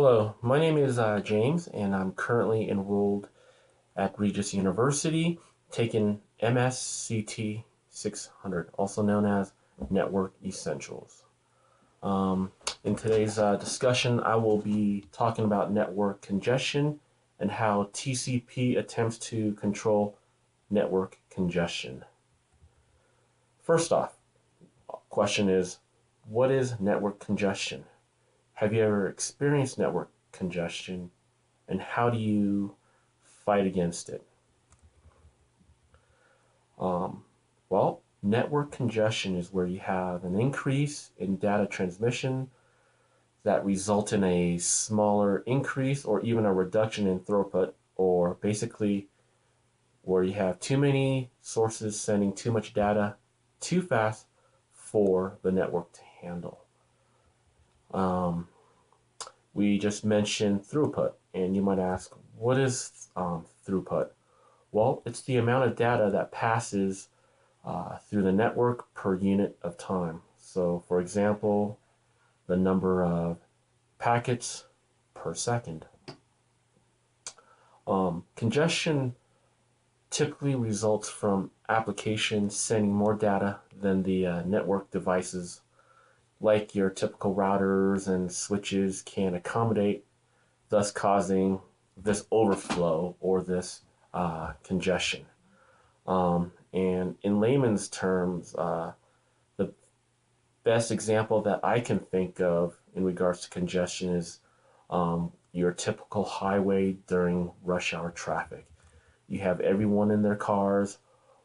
Hello, my name is James, and I'm currently enrolled at Regis University, taking MSCT 600, also known as Network Essentials. Um, in today's discussion, I will be talking about network congestion and how TCP attempts to control network congestion. First off, question is, what is network congestion? Have you ever experienced network congestion, and how do you fight against it? Um, Network congestion is where you have an increase in data transmission that result in a smaller increase or even a reduction in throughput, or basically where you have too many sources sending too much data too fast for the network to handle. Um, we just mentioned throughput, and you might ask, what is throughput? Well, it's the amount of data that passes through the network per unit of time. So, for example, the number of packets per second. Congestion typically results from applications sending more data than the network devices, like your typical routers and switches, can accommodate, thus causing this overflow or this congestion. And in layman's terms, the best example that I can think of in regards to congestion is your typical highway during rush hour traffic. You have everyone in their cars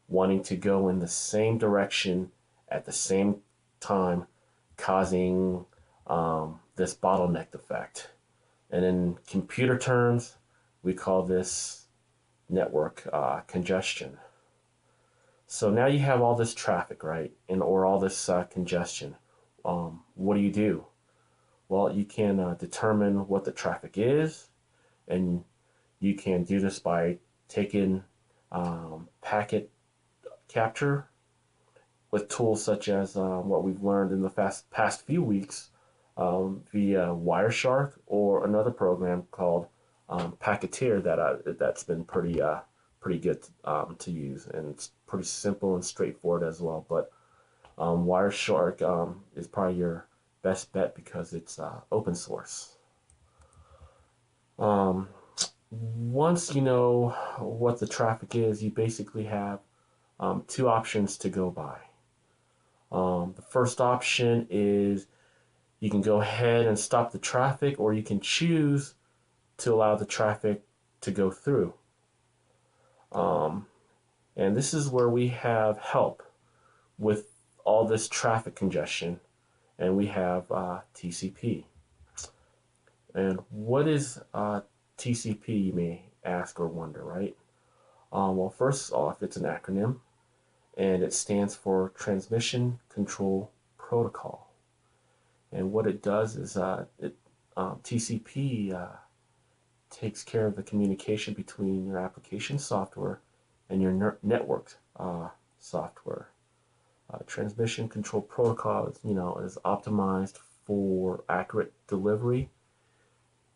wanting to go in the same direction at the same time, causing this bottleneck effect. And in computer terms, we call this network congestion. So now you have all this traffic, right? And or all this congestion. What do? Well, you can determine what the traffic is, and you can do this by taking packet capture with tools such as what we've learned in the past few weeks via Wireshark, or another program called Packeteer that's been pretty good to use, and it's pretty simple and straightforward as well. But Wireshark is probably your best bet because it's open source. Um, Once you know what the traffic is, you basically have two options to go by. The first option is you can go ahead and stop the traffic, or you can choose to allow the traffic to go through. Um, and this is where we have help with all this traffic congestion, and we have TCP. And what is TCP, you may ask or wonder, right? Well, first off, it's an acronym, and it stands for Transmission Control Protocol. And what it does is TCP takes care of the communication between your application software and your network software. Transmission Control Protocol is optimized for accurate delivery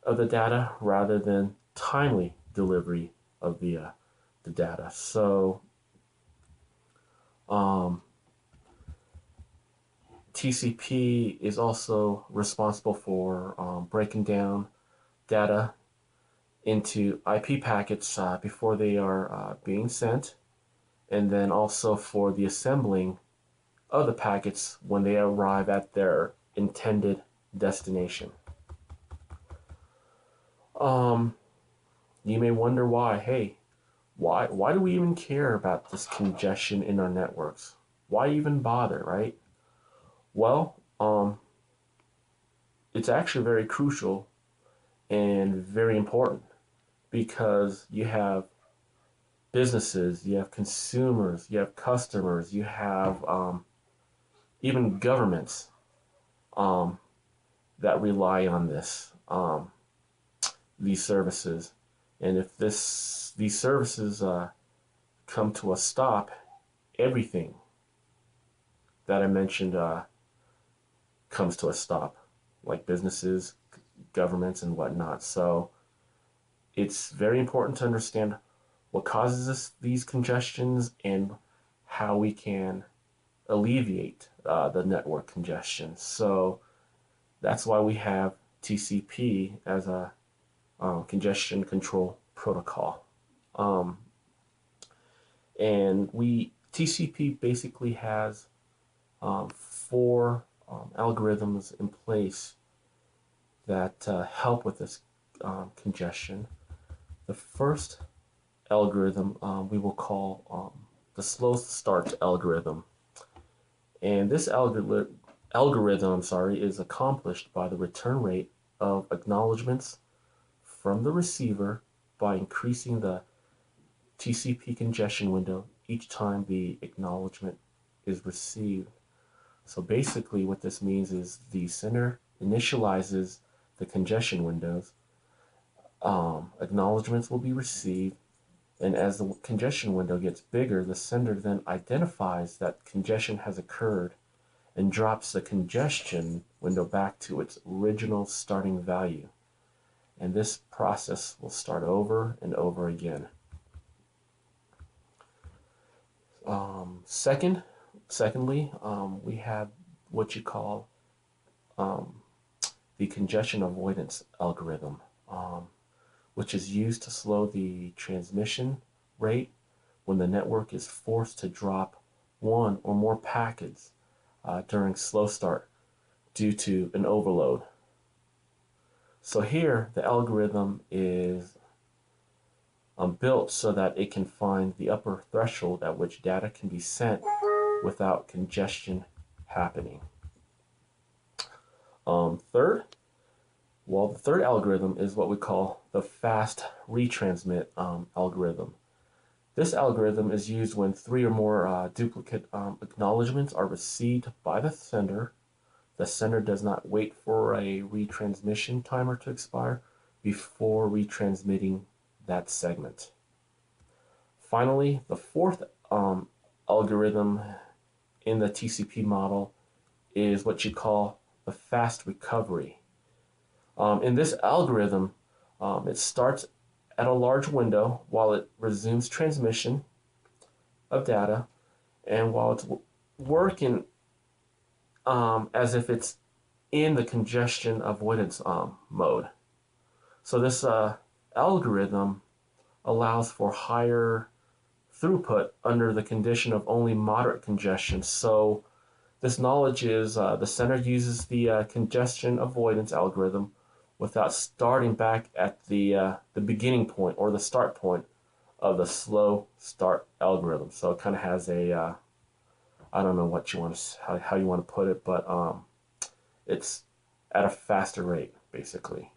of the data rather than timely delivery of the data. So um, TCP is also responsible for breaking down data into IP packets before they are being sent, and then also for the assembling of the packets when they arrive at their intended destination. Um, you may wonder why. Hey, why do we even care about this congestion in our networks? Why even bother, right? Well, it's actually very crucial and very important because you have businesses, you have consumers, you have customers, you have even governments um, that rely on these services. And if these services come to a stop, everything that I mentioned comes to a stop, like businesses, governments and whatnot. So it's very important to understand what causes these congestions and how we can alleviate the network congestion. So that's why we have TCP as a congestion control protocol. Um, and TCP basically has four algorithms in place that help with this congestion. The first algorithm we will call the slow start algorithm. And this algorithm is accomplished by the return rate of acknowledgments from the receiver by increasing the TCP congestion window each time the acknowledgement is received. So basically what this means is the sender initializes the congestion windows, acknowledgments will be received, and as the congestion window gets bigger, the sender then identifies that congestion has occurred and drops the congestion window back to its original starting value. And this process will start over and over again. Secondly, we have what you call the congestion avoidance algorithm, which is used to slow the transmission rate when the network is forced to drop one or more packets during slow start due to an overload. So here the algorithm is built so that it can find the upper threshold at which data can be sent without congestion happening. The third algorithm is what we call the fast retransmit algorithm. This algorithm is used when 3 or more duplicate acknowledgments are received by the sender. The sender does not wait for a retransmission timer to expire before retransmitting that segment. Finally, the fourth algorithm in the TCP model is what you call the fast recovery. In this algorithm, it starts at a large window while it resumes transmission of data, and while it's working as if it's in the congestion avoidance mode. So this algorithm allows for higher throughput under the condition of only moderate congestion. So this knowledge is the sender uses the congestion avoidance algorithm without starting back at the beginning point or the start point of the slow start algorithm. So it kind of has a I don't know what you want to how you want to put it, but it's at a faster rate basically.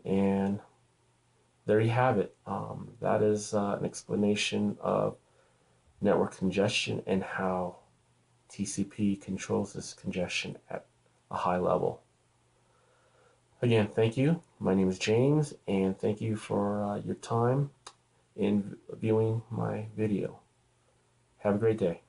And there you have it. That is an explanation of network congestion and how TCP controls this congestion at a high level. Again, thank you. My name is James, and thank you for your time in viewing my video. Have a great day.